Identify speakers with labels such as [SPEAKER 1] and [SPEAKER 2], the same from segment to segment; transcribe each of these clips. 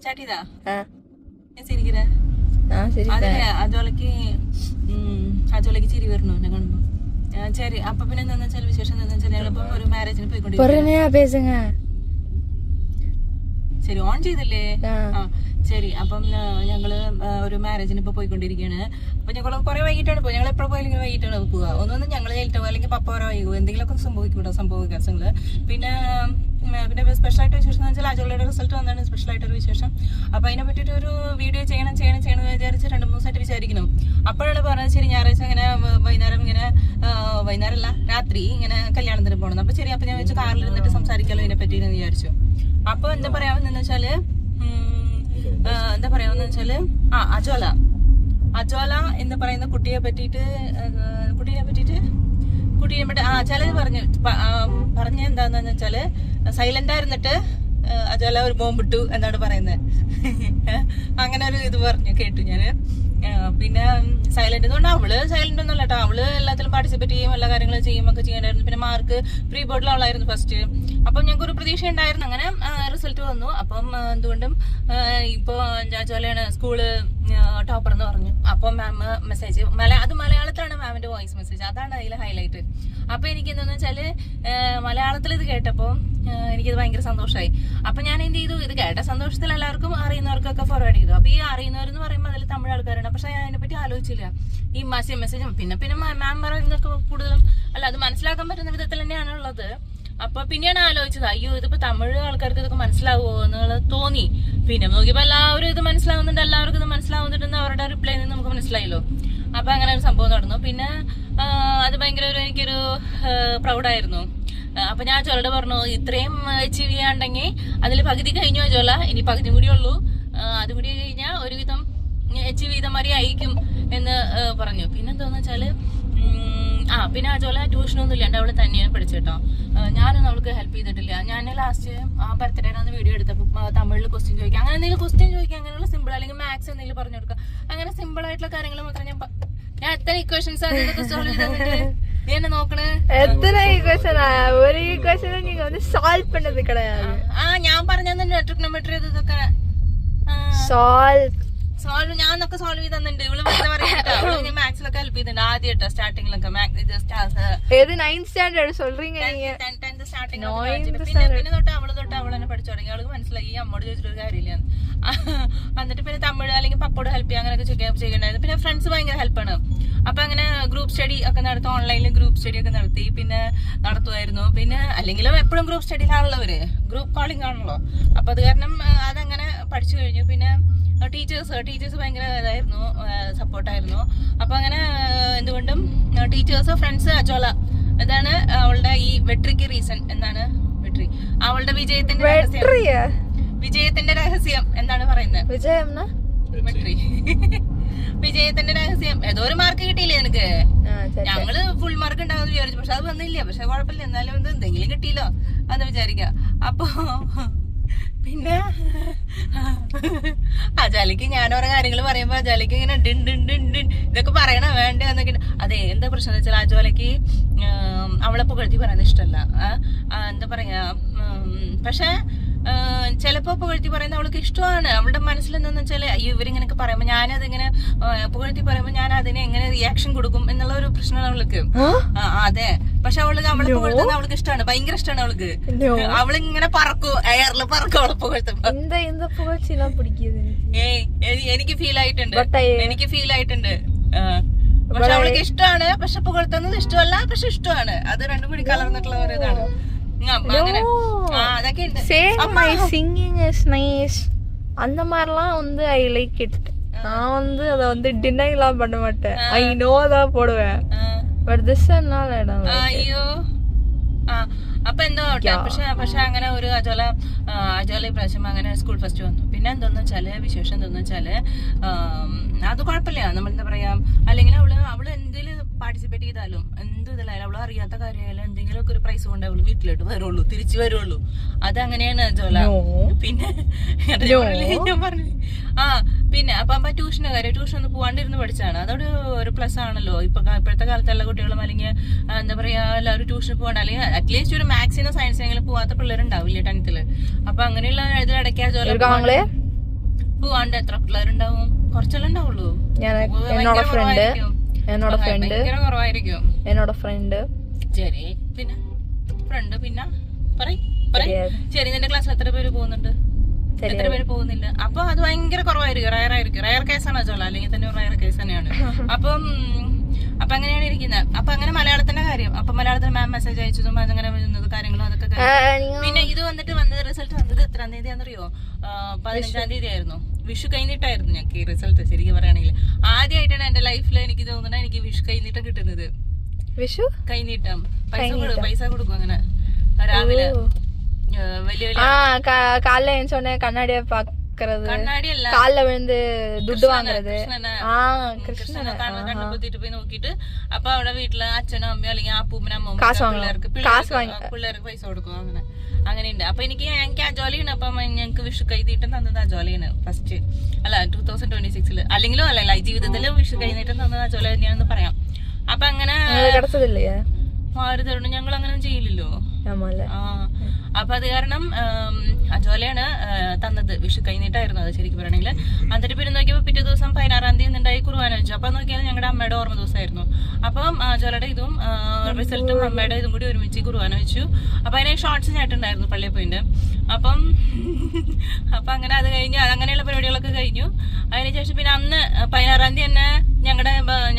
[SPEAKER 1] Start ചെയ്താ ചിരിക്കിற അതെ അജോലക്ക് ചിരി വരണോ എന്നെ കാണുമ്പോ ശരി. അപ്പൊ പിന്നെ എന്താന്ന് വെച്ചാൽ വിശേഷം എന്താന്ന് വെച്ചാൽ ഞങ്ങളിപ്പോ ഒരു മാരേജിന് പോയിക്കൊണ്ടിരിക്കും. ശരി ഓൺ ചെയ്തല്ലേ? ശരി. അപ്പം ഞങ്ങള് ഒരു മാരേജിന് ഇപ്പൊ പോയിക്കൊണ്ടിരിക്കുകയാണ്. അപ്പൊ ഞങ്ങൾ കുറെ വൈകിട്ടാണ് പോയി. ഞങ്ങൾ എപ്പോഴും പോയാലും വൈകിട്ടാണ് പോവുക. ഒന്നൊന്നും ഞങ്ങൾ ലേറ്റ് ആവും, അല്ലെങ്കിൽ പപ്പ ഓരോ വൈകും, എന്തെങ്കിലുമൊക്കെ സംഭവിക്കൂട്ടോ സംഭവിക്കാസങ്ങള്. പിന്നെ സ്പെഷ്യൽ ആയിട്ട് വിശേഷം എന്ന് വെച്ചാൽ അജോളയുടെ റിസൾട്ട് വന്നാണ് സ്പെഷ്യൽ ആയിട്ടൊരു വിശേഷം. അപ്പൊ അതിനെ പറ്റിയിട്ട് ഒരു വീഡിയോ ചെയ്യണം വിചാരിച്ച് 2-3 ദിവസമായിട്ട് വിചാരിക്കണം. അപ്പോഴാണ് പറഞ്ഞത് ശരി ഞായറാഴ്ച ഇങ്ങനെ വൈകുന്നേരമല്ല രാത്രി ഇങ്ങനെ കല്യാണത്തിന് പോകണം. അപ്പൊ ശരി, അപ്പൊ ഞാൻ വെച്ച് കാറിൽ ഇരുന്നിട്ട് സംസാരിക്കാമല്ലോ ഇതിനെ പറ്റി എന്ന് വിചാരിച്ചു. അപ്പൊ എന്താ പറയാമെന്ന് വെച്ചാല് അജോല എന്ന് പറയുന്ന കുട്ടിയെ പറ്റിട്ട് ചിലത് പറഞ്ഞ എന്താന്ന് വെച്ചാല് സൈലന്റ് ആയിരുന്നിട്ട് അജോല ഒരു ബോംബിട്ടു എന്നാണ് പറയുന്നത്. അങ്ങനെ ഒരു ഇത് പറഞ്ഞു കേട്ടു ഞാന്. പിന്നെ സൈലന്റ് എന്ന് പറഞ്ഞാൽ അവള് സൈലന്റ് ഒന്നുമല്ല കേട്ടോ, അവള് എല്ലാത്തിലും പാർട്ടിസിപ്പേറ്റ് ചെയ്യും, എല്ലാ കാര്യങ്ങളും ഒക്കെ ചെയ്യണ്ടായിരുന്നു. പിന്നെ മാർക്ക് പ്രീ ബോർഡിൽ അവളായിരുന്നു ഫസ്റ്റ്. അപ്പം ഞങ്ങൾക്ക് ഒരു പ്രതീക്ഷ ഉണ്ടായിരുന്നു. അങ്ങനെ റിസൾട്ട് വന്നു. അപ്പം എന്തുകൊണ്ടും ഇപ്പൊ അജോലയാണ് സ്കൂള് ടോപ്പർ എന്ന് പറഞ്ഞു. അപ്പൊ മാം മെസ്സേജ് അത് മലയാളത്തിലാണ് മാമിന്റെ വോയിസ് മെസ്സേജ്, അതാണ് അതിൽ ഹൈലൈറ്റ്. അപ്പൊ എനിക്ക് എന്താന്ന് വെച്ചാല് മലയാളത്തിൽ ഇത് കേട്ടപ്പോ എനിക്കിത് ഭയങ്കര സന്തോഷമായി. അപ്പൊ ഞാൻ എന്ത് ചെയ്തു, ഇത് കേട്ട സന്തോഷത്തിൽ എല്ലാവർക്കും അറിയുന്നവർക്കൊക്കെ ഫോർവേഡ് ചെയ്തു. അപ്പൊ ഈ അറിയുന്നവരെന്ന് പറയുമ്പോൾ അതിൽ തമിഴ് ആൾക്കാരാണ്. പക്ഷെ ഞാൻ അതിനെപ്പറ്റി ആലോചിച്ചില്ല ഈ മെസ്സേജ്. പിന്നെ മാം പറയുന്നതൊക്കെ കൂടുതലും അല്ല, അത് മനസ്സിലാക്കാൻ പറ്റുന്ന വിധത്തിൽ തന്നെയാണ് ഉള്ളത്. അപ്പൊ പിന്നെയാണ് ആലോചിച്ചത്, അയ്യോ ഇതിപ്പോ തമിഴ് ആൾക്കാർക്ക് ഇതൊക്കെ മനസ്സിലാവുമോ എന്നുള്ളത് തോന്നി. പിന്നെ നോക്കിയപ്പോ എല്ലാവരും ഇത് മനസ്സിലാവുന്നുണ്ട്, എല്ലാവർക്കും ഇത് മനസ്സിലാവുന്നുണ്ടെന്ന് അവരുടെ റിപ്ലൈ നിന്ന് നമുക്ക് മനസ്സിലായല്ലോ. അപ്പൊ അങ്ങനെ ഒരു സംഭവം നടന്നു. പിന്നെ അത് ഭയങ്കര എനിക്കൊരു പ്രൗഡായിരുന്നു. അപ്പൊ ഞാൻ അജോലയോട് പറഞ്ഞു, ഇത്രയും അച്ചീവ് ചെയ്യാണ്ടെങ്കിൽ അതിൽ പകുതി കഴിഞ്ഞു അജോല, ഇനി പകുതി കൂടി ഉള്ളൂ, അത് കൂടി കഴിഞ്ഞാൽ ഒരുവിധം അച്ചീവ് ചെയ്ത മാതിരി ആയിരിക്കും എന്ന് പറഞ്ഞു. പിന്നെന്താന്ന് വെച്ചാല് പിന്നെ അജോല ട്യൂഷനൊന്നും ഇല്ലാണ്ട് അവള് തന്നെയാണ് പഠിച്ചേട്ടോ. ഞാനൊന്നും അവൾക്ക് ഹെൽപ്പ് ചെയ്തിട്ടില്ല. ഞാൻ ലാസ്റ്റ് ബർത്ത്ഡേന്ന് വീഡിയോ എടുത്തപ്പോ തമിഴിൽ ക്വസ്റ്റ്യൻ ചോദിക്കാം, അങ്ങനെ എന്തെങ്കിലും ക്വസ്റ്റ്യൻ ചോദിക്കാം, അങ്ങനെയുള്ള സിമ്പിൾ, അല്ലെങ്കിൽ മാത്സ് എന്തെങ്കിലും പറഞ്ഞു കൊടുക്കുക, അങ്ങനെ സിമ്പിൾ ആയിട്ടുള്ള കാര്യങ്ങൾ മാത്രം ഞാൻ എത്ര ഇക്വേഷൻസ് സോൾവ് ചെയ്തിട്ട് നീ എന്നെ നോക്കണേ. ഞാൻ പറഞ്ഞ ട്രിഗ്നോമെട്രി ഇതൊക്കെ സോൾവ് ഞാനൊക്കെ സോൾവ് ചെയ്ത് തന്നിട്ടുണ്ട്. ഇവള് വെറുതെ പറയാട്ടോ, അവള് മാത്സിലൊക്കെ ഹെൽപ്പ് ചെയ്തിട്ടുണ്ട് ആദ്യമായിട്ടോ സ്റ്റാർട്ടിങ്ങിലൊക്കെ. പിന്നെ തൊട്ട് അവൾ തന്നെ പഠിച്ചു തുടങ്ങി. അവൾക്ക് മനസ്സിലായി ഈ അമ്മോട് ചോദിച്ചിട്ടൊരു കാര്യമില്ല. എന്നിട്ട് പിന്നെ തമിഴ് അല്ലെങ്കിൽ പപ്പോട് ഹെൽപ്പ് ചെയ്യുക അങ്ങനെയൊക്കെ ചെയ്യണ്ടായിരുന്നു. പിന്നെ ഫ്രണ്ട്സ് ഭയങ്കര ഹെൽപ്പാണ്. അപ്പൊ അങ്ങനെ ഗ്രൂപ്പ് സ്റ്റഡി ഒക്കെ നടത്തും, ഓൺലൈനിൽ ഗ്രൂപ്പ് സ്റ്റഡി ഒക്കെ നടത്തി പിന്നെ നടത്തുമായിരുന്നു. പിന്നെ അല്ലെങ്കിലും എപ്പോഴും ഗ്രൂപ്പ് സ്റ്റഡിയിലാണുള്ളവര്, ഗ്രൂപ്പ് കോളിംഗ് ആണല്ലോ. അപ്പൊ അത് കാരണം അതങ്ങനെ പഠിച്ചു കഴിഞ്ഞു. പിന്നെ ടീച്ചേഴ്സ് ഭയങ്കര ഇതായിരുന്നു, സപ്പോർട്ടായിരുന്നു. അപ്പൊ അങ്ങനെ എന്തുകൊണ്ടും ടീച്ചേഴ്സ്, ഫ്രണ്ട്സ്, അജോല ഇതാണ് അവളുടെ ഈ വെട്രിക്ക് റീസൺ. എന്താണ് വെട്രി? അവളുടെ വിജയത്തിന്റെ രഹസ്യം എന്താണ് പറയുന്നത്? വെട്രി വിജയത്തിന്റെ രഹസ്യം. ഏതോ ഒരു മാർക്ക് കിട്ടിയില്ലേ എനിക്ക്? ഞങ്ങള് ഫുൾ മാർക്ക് ഉണ്ടാവുമെന്ന് വിചാരിച്ചു, പക്ഷെ അത് വന്നില്ല. പക്ഷെ കുഴപ്പമില്ല, എന്നാലും എന്തെങ്കിലും കിട്ടിയില്ലോ എന്ന് വിചാരിക്കാം. അപ്പൊ പിന്നെ അജാലിക്ക് ഞാൻ ഓരോ കാര്യങ്ങൾ പറയുമ്പോ അജാലിക്ക് ഇങ്ങനെ ഇതൊക്കെ പറയണ വേണ്ട എന്നൊക്കെ. അതെ, എന്താ പ്രശ്നം എന്ന് വെച്ചാൽ അജോലക്ക് അവളെ പുകഴ്ത്തി പറയുന്നത് ഇഷ്ടമല്ല. എന്താ പറയാ, പക്ഷെ ചിലപ്പോ പുകഴ്ത്തി പറയുന്നത് അവൾക്ക് ഇഷ്ടമാണ്. അവളുടെ മനസ്സിൽ എന്താന്ന് വെച്ചാൽ അയ്യോ ഇവരിങ്ങനെയൊക്കെ പറയുമ്പോ ഞാനതിങ്ങനെ പുകഴ്ത്തി പറയുമ്പോ ഞാൻ അതിനെ എങ്ങനെ റിയാക്ഷൻ കൊടുക്കും എന്നുള്ള ഒരു പ്രശ്നമാണ് അവൾക്ക്. അതെ, പക്ഷെ അവളെ പുകഴ്ത്തുന്നത് അവൾക്ക് ഇഷ്ടമാണ്, ഭയങ്കര ഇഷ്ടമാണ് അവൾക്ക്. അവളിങ്ങനെ പറക്കും, എയറിൽ പറക്കും അവളെ പുകഴ്ത്തുമ്പോ. എനിക്ക് ഫീൽ ആയിട്ടുണ്ട്. പക്ഷെ അവൾക്ക് ഇഷ്ടമാണ്, പക്ഷെ പുകഴ്ത്തുന്നത് ഇഷ്ടമല്ല, പക്ഷെ ഇഷ്ടമാണ്. അത് രണ്ടും കൂടി കലർന്നിട്ടുള്ള ഒരു ഇതാണ്.
[SPEAKER 2] அந்த மாதிரிலாம் வந்து ஐ லைக் இட். நான் வந்து அத வந்து டினைலாம் பண்ண மாட்டேன். ஐ நோ தான் போடுவேன். பட் திஸ் என்னால இடம்
[SPEAKER 1] ஐயோ. അപ്പൊ എന്തോ പക്ഷെ അങ്ങനെ ഒരു അജോല ഇപ്രാവശ്യം അങ്ങനെ സ്കൂൾ ഫസ്റ്റ് വന്നു. പിന്നെ എന്താന്ന് വെച്ചാല് വിശേഷം എന്താന്ന് വെച്ചാല് അത് കുഴപ്പമില്ല. നമ്മളെന്താ പറയാ, അല്ലെങ്കിൽ അവള് എന്തെങ്കിലും പാർട്ടിസിപ്പേറ്റ് ചെയ്താലും എന്ത് ഇതിലായാലും അവള് അറിയാത്ത കാര്യമായാലും എന്തെങ്കിലുമൊക്കെ ഒരു പ്രൈസ് കൊണ്ട് അവള് വീട്ടിലോട്ട് തിരിച്ചു വരുള്ളൂ. അത് അങ്ങനെയാണ് അജോല. പിന്നെ ഞാൻ പറഞ്ഞു പിന്നെ അപ്പൊ ട്യൂഷൻ ഒന്ന് പോവാണ്ടിരുന്ന് പഠിച്ചാണ്. അതോട് ഒരു പ്ലസ് ആണല്ലോ. ഇപ്പോഴത്തെ കാലത്ത് എല്ലാ കുട്ടികളും അല്ലെങ്കിൽ എന്താ പറയാ എല്ലാവരും ട്യൂഷന് പോകണ്ട, അല്ലെങ്കിൽ അറ്റ്ലീസ്റ്റ് ഒരു മാത്സിനോ സയൻസിനെങ്കിലും പോവാത്ത പിള്ളേരുണ്ടാവില്ല 10th. അപ്പൊ അങ്ങനെയുള്ള ഇതിലിടയ്ക്ക് അജോല പോവാണ്ട് എത്ര പിള്ളേരുണ്ടാവും? കുറച്ചെല്ലാം ഉണ്ടാവുള്ളൂ.
[SPEAKER 2] എന്നോട് ഫ്രണ്ട്
[SPEAKER 1] ഭയങ്കര കുറവായിരിക്കും.
[SPEAKER 2] എന്നോട് ഫ്രണ്ട്
[SPEAKER 1] ശരി. പിന്നെ ഫ്രണ്ട് പിന്നെ ശരി. നിന്റെ ക്ലാസ്സിൽ എത്ര പേര് പോകുന്നുണ്ട്? എത്ര പേര് പോകുന്നില്ല? അപ്പൊ അത് ഭയങ്കര കുറവായിരിക്കും. റയർ കേസാണ് അജോല, അല്ലെങ്കിൽ തന്നെ റയർ കേസ് തന്നെയാണ്. അപ്പൊ അങ്ങനെയാണ് ഇരിക്കുന്നത്. അപ്പൊ അങ്ങനെ മലയാളത്തിന്റെ കാര്യം. അപ്പൊ മലയാളത്തിൽ മാം മെസ്സേജ് അയച്ചതും അതങ്ങനെ വരുന്നത് കാര്യങ്ങളും അതൊക്കെ. പിന്നെ ഇത് വന്നത് റിസൾട്ട് വന്നത് എത്രാം തീയതി ആണെന്നറിയോ? 15-ാം തീയതി ആയിരുന്നു. വിഷു കഴിഞ്ഞിട്ടായിരുന്നു ഞങ്ങൾക്ക് ഈ റിസൾട്ട്. ശരിക്കും പറയുകയാണെങ്കിൽ ആദ്യമായിട്ടാണ് എന്റെ ലൈഫിൽ എനിക്ക് തോന്നുന്നത് എനിക്ക് വിഷു കഴിഞ്ഞിട്ടം കിട്ടുന്നത്.
[SPEAKER 2] വിഷു
[SPEAKER 1] കഴിഞ്ഞിട്ടം പൈസ കൊടുക്കും അങ്ങനെ രാവിലെ.
[SPEAKER 2] காலைல சொன்ன கண்ணாடிய பாக்குறது,
[SPEAKER 1] കണ്ണാടിയല്ല,
[SPEAKER 2] கால்ல விழுந்து துட்டு வாங்குறது.
[SPEAKER 1] കൃഷ്ണനെ കണ്ണു പൊത്തിട്ട് പോയി നോക്കിട്ട് അപ്പൊ അവിടെ വീട്ടില് അച്ഛനും അമ്മയോ അല്ലെങ്കിൽ അപ്പൂപ്പനും അമ്മ പിള്ളേർക്ക് പൈസ കൊടുക്കും. അങ്ങനെയുണ്ട്. അപ്പൊ എനിക്ക് ആ ജോലിയാണ്. അപ്പൊ ഞങ്ങക്ക് വിഷു കൈനീട്ടം തന്നത് ആ ജോലിയാണ് ഫസ്റ്റ്. അല്ല 2026 അല്ലെങ്കിലും അല്ലല്ല ജീവിതത്തില് വിഷു കൈനീട്ടം തന്നത് ആ ജോലി തന്നെയാണെന്ന് പറയാം. അപ്പൊ അങ്ങനെ ആര് തരണം? ഞങ്ങൾ അങ്ങനെ ചെയ്യില്ലല്ലോ. അപ്പൊ അത് കാരണം അജോലയാണ് തന്നത്. വിഷു കഴിഞ്ഞിട്ടായിരുന്നു അത് ശരിക്കും പറയണെങ്കിൽ. എന്നിട്ട് പിന്നെ നോക്കിയപ്പോ പിറ്റേ ദിവസം 16-ാം തീയതി ഉണ്ടായി കുർബാന വെച്ചു. അപ്പൊ നോക്കിയാൽ ഞങ്ങളുടെ അമ്മയുടെ ഓർമ്മ ദിവസമായിരുന്നു. അപ്പം അജോലയുടെ ഇതും റിസൾട്ടും അമ്മയുടെ ഇതും കൂടി ഒരുമിച്ച് കുർബാന വെച്ചു. അപ്പൊ അതിന് ഷോർട്സ് ഞാട്ടുണ്ടായിരുന്നു പള്ളിയിൽ പോയിന്റ്. അപ്പൊ അങ്ങനെ അത് കഴിഞ്ഞ് അങ്ങനെയുള്ള പരിപാടികളൊക്കെ കഴിഞ്ഞു. അതിനുശേഷം പിന്നെ അന്ന് 16-ാം തീയതി തന്നെ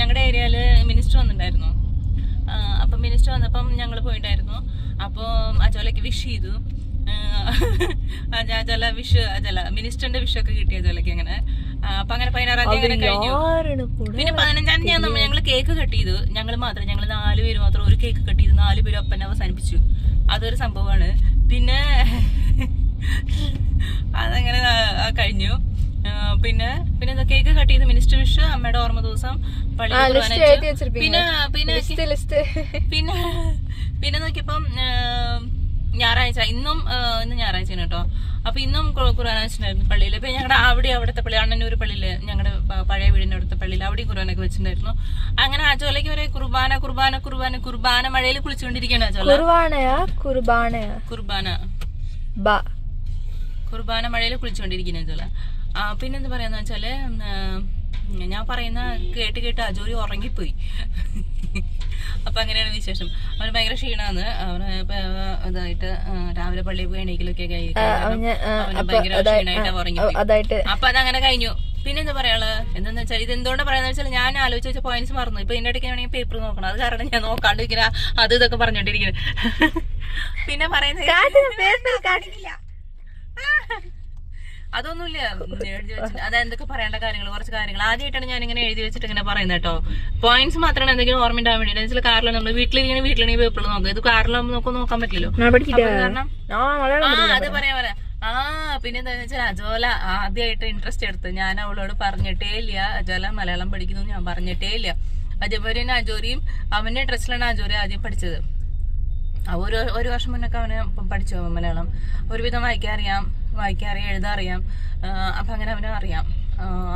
[SPEAKER 1] ഞങ്ങളുടെ ഏരിയയില് മിനിസ്റ്റർ വന്നിട്ടുണ്ടായിരുന്നു. അപ്പൊ മിനിസ്റ്റർ വന്നപ്പം ഞങ്ങൾ പോയിട്ടായിരുന്നു. അപ്പൊ അജോലയ്ക്ക് വിഷ് ചെയ്തു. മിനിസ്റ്ററിന്റെ വിഷൊക്കെ കിട്ടിയ അജോലയ്ക്ക് അങ്ങനെ. അപ്പൊ അങ്ങനെ 16-ാം തീയതി അങ്ങനെ കഴിഞ്ഞു. പിന്നെ 15-ാം തീയതി ഞങ്ങള് കേക്ക് കട്ട് ചെയ്തു. ഞങ്ങള് 4 പേര് മാത്രം ഒരു കേക്ക് കട്ട് ചെയ്തു. 4 പേരും ഒപ്പന്നെ അവസാനിപ്പിച്ചു. അതൊരു സംഭവമാണ്. പിന്നെ അതങ്ങനെ കഴിഞ്ഞു. പിന്നെ കേക്ക് കട്ട് ചെയ്ത് മിനിസ്റ്റർ വിഷ്, അമ്മയുടെ ഓർമ്മ ദിവസം, പിന്നെ നോക്കിയപ്പം ഞായറാഴ്ച ഇന്ന് ഞായറാഴ്ചയാണ് കേട്ടോ. അപ്പൊ ഇന്നും കുർബാന വെച്ചിട്ടുണ്ടായിരുന്നു പള്ളിയിൽ. ഇപ്പൊ ഞങ്ങളുടെ അവിടുത്തെ പള്ളി അണ്ണന്നൂർ പള്ളിയില്, ഞങ്ങളുടെ പഴയ വീടിന്റെ അവിടുത്തെ പള്ളിയിൽ അവിടെയും കുർബാനൊക്കെ വെച്ചിട്ടുണ്ടായിരുന്നു. അങ്ങനെ അജോലയ്ക്ക് ഒരു കുർബാന മഴയിൽ കുളിച്ചുകൊണ്ടിരിക്കുകയാണ് അജോല. കുർബാന മഴയിൽ കുളിച്ചുകൊണ്ടിരിക്കുന്ന അജോല. പിന്നെന്താ പറയാന്ന് വെച്ചാല് ഞാൻ പറയുന്ന കേട്ട് അജോലി ഉറങ്ങിപ്പോയി. അപ്പൊ അങ്ങനെയാണ് വിശേഷം. അവന് ഭയങ്കര ക്ഷീണാന്ന്. അവന് ഇതായിട്ട് രാവിലെ പള്ളിയിൽ പോയി എണീക്കലൊക്കെ അവന് ഭയങ്കര ക്ഷീണമായിട്ട് ഉറങ്ങിപ്പോയി. അപ്പൊ അതങ്ങനെ കഴിഞ്ഞു. പിന്നെ എന്താ പറയാള് എന്താന്ന് വെച്ചാൽ ഇത് എന്തുകൊണ്ട് പറയാന്ന് വെച്ചാൽ ഞാൻ ആലോചിച്ച് വെച്ച പോയിന്റ്സ് മറന്നു. ഇപ്പൊ ഇതിന്റെ ഇടയ്ക്ക് ആണെങ്കിൽ പേപ്പർ നോക്കണം. അത് കാരണം ഞാൻ നോക്കാണ്ടിരിക്കുന്ന അത് ഇതൊക്കെ പറഞ്ഞോണ്ടിരിക്കുന്നത്. പിന്നെ പറയുന്നത് അതൊന്നുമില്ല, എഴുതി വെച്ചിട്ട് അതെന്തൊക്കെ പറയേണ്ട കാര്യങ്ങൾ, കുറച്ച് കാര്യങ്ങൾ ആദ്യമായിട്ടാണ് ഞാൻ ഇങ്ങനെ എഴുതി വെച്ചിട്ട് ഇങ്ങനെ പറയുന്നത് കേട്ടോ. പോയിന്റ്സ് മാത്രമാണ് എന്തെങ്കിലും ഓർമ്മ ഉണ്ടാവാൻ വേണ്ടി. ചില കാറിലാണ് നമ്മൾ വീട്ടിലിരിക്കണ പേപ്പറിൽ നോക്കുക. ഇത് കാറിലാകുമ്പോൾ നോക്കാൻ പറ്റില്ലല്ലോ. കാരണം അത് പറയാ പിന്നെ എന്താന്ന് വെച്ചാൽ അജോല ആദ്യമായിട്ട് ഇൻട്രസ്റ്റ് എടുത്ത് ഞാൻ അവളോട് പറഞ്ഞിട്ടേ ഇല്ല. അജോല മലയാളം പഠിക്കുന്നു ഞാൻ പറഞ്ഞിട്ടേ ഇല്ല. അതേപോലെ തന്നെ അജോരിയും അവന്റെ ഡ്രസ്സിലാണ് അജോരി ആദ്യം പഠിച്ചത്. ഒരു വർഷം മുന്നൊക്കെ അവന് പഠിച്ചു മലയാളം. ഒരുവിധം വായിക്കാൻ അറിയാം, എഴുതാൻ അറിയാം. അപ്പൊ അങ്ങനെ അവന് അറിയാം,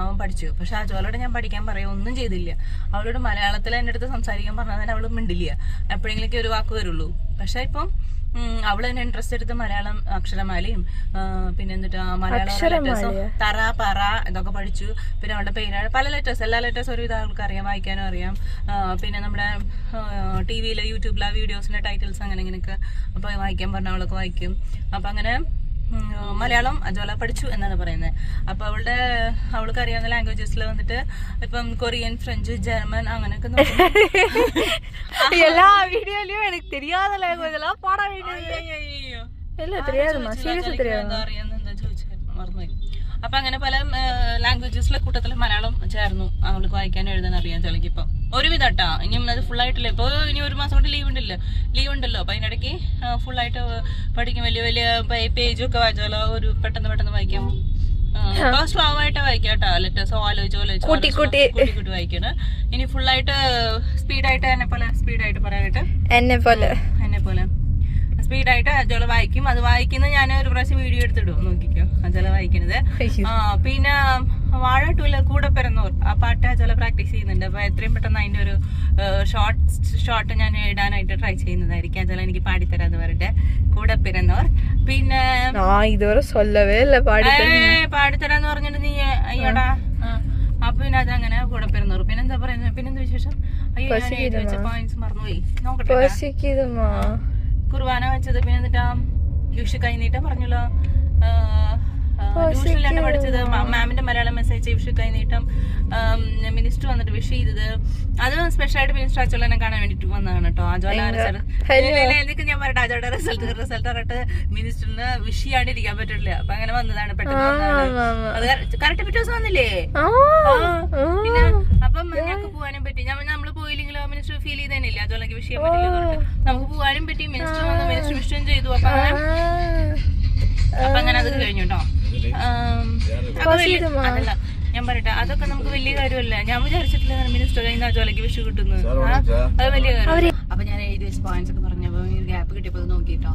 [SPEAKER 1] അവൻ പഠിച്ചു. പക്ഷെ അജോലോട് ഞാൻ പഠിക്കാൻ പറയാം ഒന്നും ചെയ്തില്ല. അവളോട് മലയാളത്തിൽ എൻ്റെ അടുത്ത് സംസാരിക്കാൻ പറഞ്ഞാൽ തന്നെ അവള് മിണ്ടില്ല. എപ്പോഴെങ്കിലൊക്കെ ഒരു വാക്ക് വരുള്ളൂ. പക്ഷെ ഇപ്പം അവള് തന്നെ ഇൻട്രസ്റ്റ് എടുത്ത് മലയാളം അക്ഷരമാലയും പിന്നെ എന്നിട്ട് മലയാളം ലെറ്റേഴ്സും തറ പറ ഇതൊക്കെ പഠിച്ചു. പിന്നെ അവളുടെ പേര് പല ലെറ്റേഴ്സ്, എല്ലാ ലെറ്റേഴ്സും ഒരുവിധം ആൾക്ക് അറിയാം, വായിക്കാനും അറിയാം. പിന്നെ നമ്മുടെ ടിവിയിലെ യൂട്യൂബിലെ വീഡിയോസിന്റെ ടൈറ്റിൽസ് അങ്ങനെ ഇങ്ങനെയൊക്കെ അപ്പൊ വായിക്കാൻ പറഞ്ഞ അവളൊക്കെ വായിക്കും. അപ്പൊ അങ്ങനെ മലയാളം അജോല പഠിച്ചു എന്നാണ് പറയുന്നത്. അപ്പൊ അവൾക്ക് അറിയാവുന്ന ലാംഗ്വേജസിൽ വന്നിട്ട് ഇപ്പം കൊറിയൻ, ഫ്രഞ്ച്, ജർമ്മൻ അങ്ങനെയൊക്കെ
[SPEAKER 2] എല്ലാ വീഡിയോയിലും എനിക്ക് தெரியாத ലാംഗ്വേജ് എല്ലാം പാടാ വീഡിയോ
[SPEAKER 1] അറിയാന്ന് ചോദിച്ചായിരുന്നു, മറന്നുപോയി. അപ്പൊ അങ്ങനെ പല ലാംഗ്വേജസിലെ കൂട്ടത്തിൽ മലയാളം ചേർന്നു. അവൾക്ക് വായിക്കാനും എഴുതാൻ അറിയാൻ ചിലക്ക് ഇപ്പം ഒരുവിധം കേട്ടാ. ഇനിയും അത് ഫുൾ ആയിട്ടില്ല. ഇപ്പൊ ഇനി ഒരു മാസം കൊണ്ട് ലീവ് ഉണ്ടല്ലോ. അപ്പൊ അതിനിടയ്ക്ക് ഫുൾ ആയിട്ട് പഠിക്കും. വലിയ പേജൊക്കെ വായിച്ചാലോ ഒരു പെട്ടെന്ന് വായിക്കാം. ഇപ്പൊ സ്ലോ ആയിട്ട് വായിക്കാം കേട്ടാ. ലെറ്റേഴ്സ് ആലോചിച്ച് കൂട്ടി വായിക്കണം. ഇനി ഫുൾ ആയിട്ട് സ്പീഡായിട്ട് സ്പീഡായിട്ട് പറയാനായിട്ട് എന്നെ പോലെ സ്പീഡായിട്ട് അജോല വായിക്കും. അത് വായിക്കുന്നത് ഞാൻ ഒരു പ്രാവശ്യം വീഡിയോ എടുത്തിടും, നോക്കിക്കോ അജോല വായിക്കുന്നത്. പിന്നെ വാഴ 2 കൂടെ പിറന്നോർ ആ പാട്ട് അജോല പ്രാക്ടീസ് ചെയ്യുന്നുണ്ട്. അപ്പൊ എത്രയും പെട്ടെന്ന് അതിന്റെ ഒരു ഷോർട്ട് ഞാൻ ഇടാനായിട്ട് ട്രൈ ചെയ്യുന്നതായിരിക്കും. അജോല എനിക്ക് പാടിത്തരാന്ന് പറഞ്ഞിട്ട് കൂടെ പിറന്നോർ. പിന്നെ
[SPEAKER 2] ഇതുവരെ പാടിത്തരാന്ന്
[SPEAKER 1] പറഞ്ഞിട്ട് നീ അയ്യോടാ. അപ്പൊ പിന്നെ അതങ്ങനെ കൂടെ പെരുന്നൂറ്. പിന്നെന്താ പറയുന്നത്? പിന്നെന്താ വിശേഷം? അയ്യോ ഞാൻ എഴുതി വെച്ച പോയിന്റ്സ് മറന്നുപോയി. നോക്കട്ടെ. കുർബാന വെച്ചത് പിന്നെ എന്നിട്ടാ വിഷു കൈനീട്ടം പറഞ്ഞല്ലോ. ട്യൂഷനിലാണ് പഠിച്ചത്. മാമിന്റെ മലയാളം മെസ്സേജ് വിഷു കൈനീട്ടം. മിനിസ്റ്റർ വന്നിട്ട് വിഷ് ചെയ്തത്. അത് സ്പെഷ്യലായിട്ട് മിനിസ്റ്റർ അച്ചോളനെ കാണാൻ വേണ്ടിട്ട് വന്നതാണ് കേട്ടോ. അജോല റിസൾട്ട് ഞാൻ പറയട്ടെ. അജോയുടെ റിസൾട്ട് പറഞ്ഞിട്ട് മിനിസ്റ്ററിന് വിഷ് ചെയ്യാണ്ടിരിക്കാൻ പറ്റില്ല. അപ്പൊ അങ്ങനെ വന്നതാണ് പെട്ടെന്ന്. അത് കറക്റ്റ് പിറ്റേ ദിവസം വന്നില്ലേ? പിന്നെ അപ്പം ഞങ്ങൾക്ക് പോകാനും പറ്റി. നമ്മള് പോയില്ലെങ്കിലോ മിനിസ്റ്റർ ഫീൽ ചെയ്തേനില്ല അജോലക്ക് വിഷ് ചെയ്യാൻ പറ്റില്ല. നമുക്ക് പോകാനും പറ്റി. മിനിസ്റ്റർ വന്ന് മിനിസ്റ്റർ വിഷയം ചെയ്തു. അപ്പൊ അങ്ങനെ അത് കഴിഞ്ഞു കേട്ടോ. അതല്ല ഞാൻ പറയട്ടെ, അതൊക്കെ നമുക്ക് വലിയ കാര്യമല്ല. ഞാൻ വിചാരിച്ചിട്ടില്ല മിനിസ്റ്റർ കഴിഞ്ഞ ജോലിക്ക് വിഷു കിട്ടുന്നത്. അത് വലിയ കാര്യം. അപ്പൊ ഞാൻ എഴുതി വെച്ച പോയിന്റ്സ് ഒക്കെ പറഞ്ഞപ്പോ ഗ്യാപ്പ് കിട്ടിയപ്പോ അത് നോക്കിട്ടോ.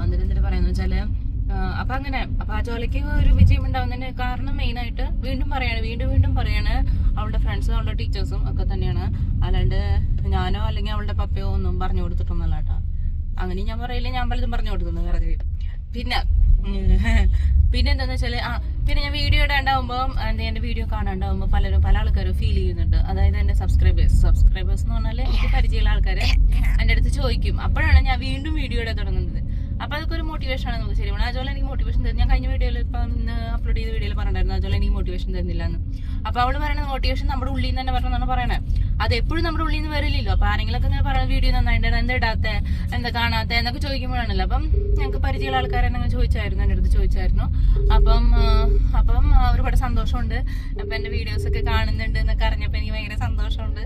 [SPEAKER 1] എന്നിട്ട് പറയുന്നത് വെച്ചാല് അപ്പൊ അങ്ങനെ അപ്പൊ ആ ജോലിക്ക് ഒരു വിജയം ഉണ്ടാവുന്നതിന് കാരണം മെയിൻ ആയിട്ട് വീണ്ടും പറയാണ് അവളുടെ ഫ്രണ്ട്സും അവളുടെ ടീച്ചേഴ്സും ഒക്കെ തന്നെയാണ്. അല്ലാണ്ട് ഞാനോ അല്ലെങ്കിൽ അവളുടെ പപ്പയോ ഒന്നും പറഞ്ഞു കൊടുത്തിട്ടൊന്നുമല്ല കേട്ടോ. അങ്ങനെ ഞാൻ പറയില്ല, ഞാൻ പലതും പറഞ്ഞു കൊടുക്കുന്നു വെറുതെ. പിന്നെ എന്താന്ന് വെച്ചാല് പിന്നെ ഞാൻ വീഡിയോ ഇടാണ്ടാവുമ്പോ എന്റെ വീഡിയോ കാണാണ്ടാവുമ്പോ പല ആൾക്കാരും ഫീൽ ചെയ്യുന്നുണ്ട്. അതായത് എന്റെ സബ്സ്ക്രൈബേഴ്സ് എന്ന് പറഞ്ഞാല് എനിക്ക് പരിചയമുള്ള ആൾക്കാര് എന്റെ അടുത്ത് ചോദിക്കും. അപ്പോഴാണ് ഞാൻ വീണ്ടും വീഡിയോ ഇടാൻ തുടങ്ങുന്നത്. അപ്പൊ അതൊക്കെ ഒരു മോട്ടിവേഷൻ ആണ് നമുക്ക്. ശരിയാണ്. അതുപോലെ എനിക്ക് മോട്ടിവേഷൻ തരുന്നു. ഞാൻ കഴിഞ്ഞ വീഡിയോയിൽ ഇപ്പൊ അപ്ലോഡ് ചെയ്ത വീഡിയോയിൽ പറഞ്ഞിട്ടുണ്ടായിരുന്നു അതുപോലെ എനിക്ക് മോട്ടിവേഷൻ തരുന്നില്ല എന്ന്. അപ്പൊ അവള് പറയുന്നത് മോട്ടിവേഷൻ നമ്മുടെ ഉള്ളിൽ നിന്ന് തന്നെ പറഞ്ഞാണ് പറയണേ. അത് എപ്പോഴും നമ്മുടെ ഉള്ളിൽ നിന്ന് വരില്ലല്ലോ. അപ്പൊ ആരെങ്കിലൊക്കെ ഇങ്ങനെ പറയുന്ന വീഡിയോ നന്നായിട്ട് എന്താ ഇടാത്ത എന്താ കാണാത്ത എന്നൊക്കെ ചോദിക്കുമ്പോഴാണല്ലോ. അപ്പം ഞങ്ങൾക്ക് പരിചയമുള്ള ആൾക്കാരെന്നെ ചോദിച്ചായിരുന്നു, എന്റെ അടുത്ത് ചോദിച്ചായിരുന്നു. അപ്പം ഒരുപാട് സന്തോഷമുണ്ട്. അപ്പൊ എന്റെ വീഡിയോസ് ഒക്കെ കാണുന്നുണ്ട് എന്നൊക്കെ അറിഞ്ഞപ്പോ എനിക്ക് ഭയങ്കര സന്തോഷമുണ്ട്.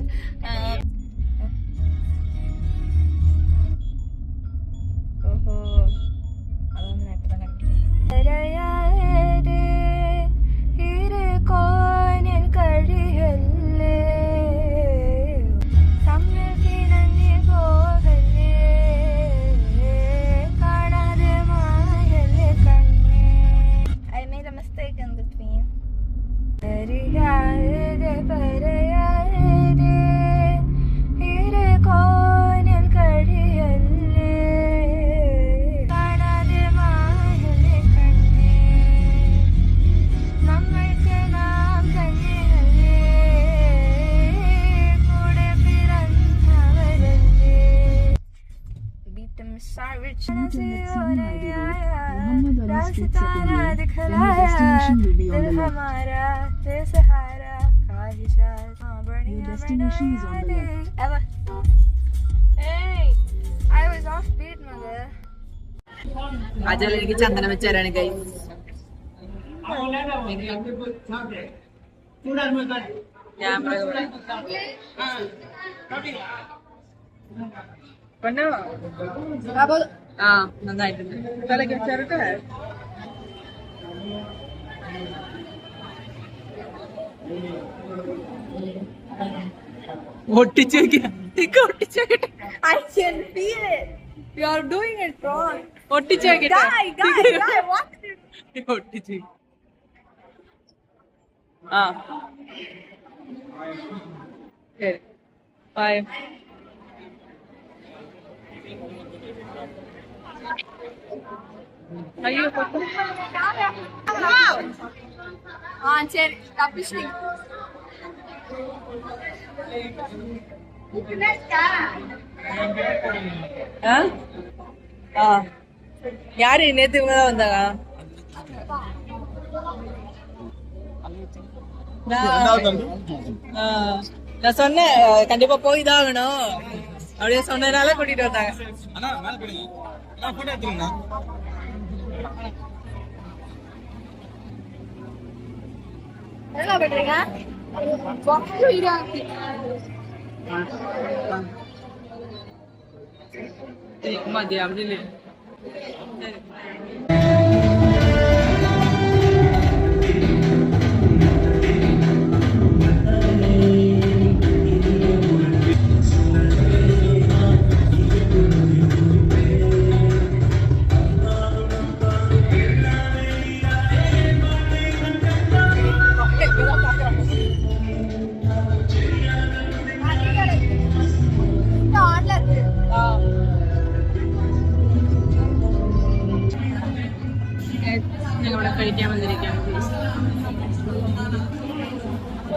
[SPEAKER 1] അജൽ എനിക്ക് ചന്ദനം വെച്ചാരാണ് കൈ നന്നായിട്ടുണ്ട്. തലക്ക് വെച്ചാറട്ടെ. ഒട്ടിച്ചു നോക്കട്ടെ. I can feel it. You are doing it wrong. ഒട്ടിച്ചു നോക്കട്ടെ. ഒട്ടിച്ചു. ശരി. ബൈ. അയ്യോ ശരി. തപ്പിച്ചു யாரு நேத்து இவங்கதான் வந்தாங்க. நான் சொன்னேன் கண்டிப்பா போய் தான் ஆகணும் அப்படியே சொன்னதுனால கூட்டிட்டு வந்தாங்க. என்ன பண்றீங்க? மதியம் அப்படி இல்லை.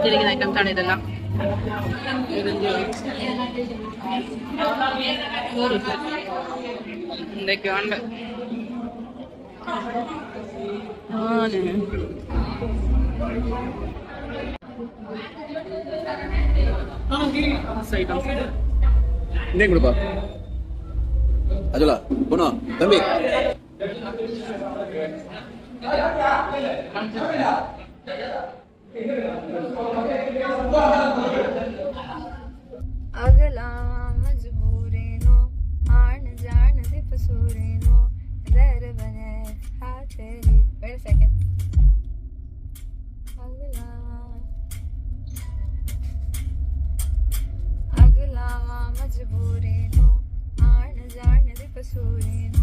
[SPEAKER 1] വെച്ചിരിക്കുന്ന ഐറ്റംസ് ആണ് ഇതെല്ലാം. എന്തൊക്കെയുണ്ട്.
[SPEAKER 3] இன்னைக்கு கொடுப்பா அஜலா போனோ தம்பி
[SPEAKER 2] अगला मजबूरे नो आन जान दे फसूरे नो दर बने हाथेरी. Wait a second. अगला मजबूरे नो आन जान दे फसूरे नो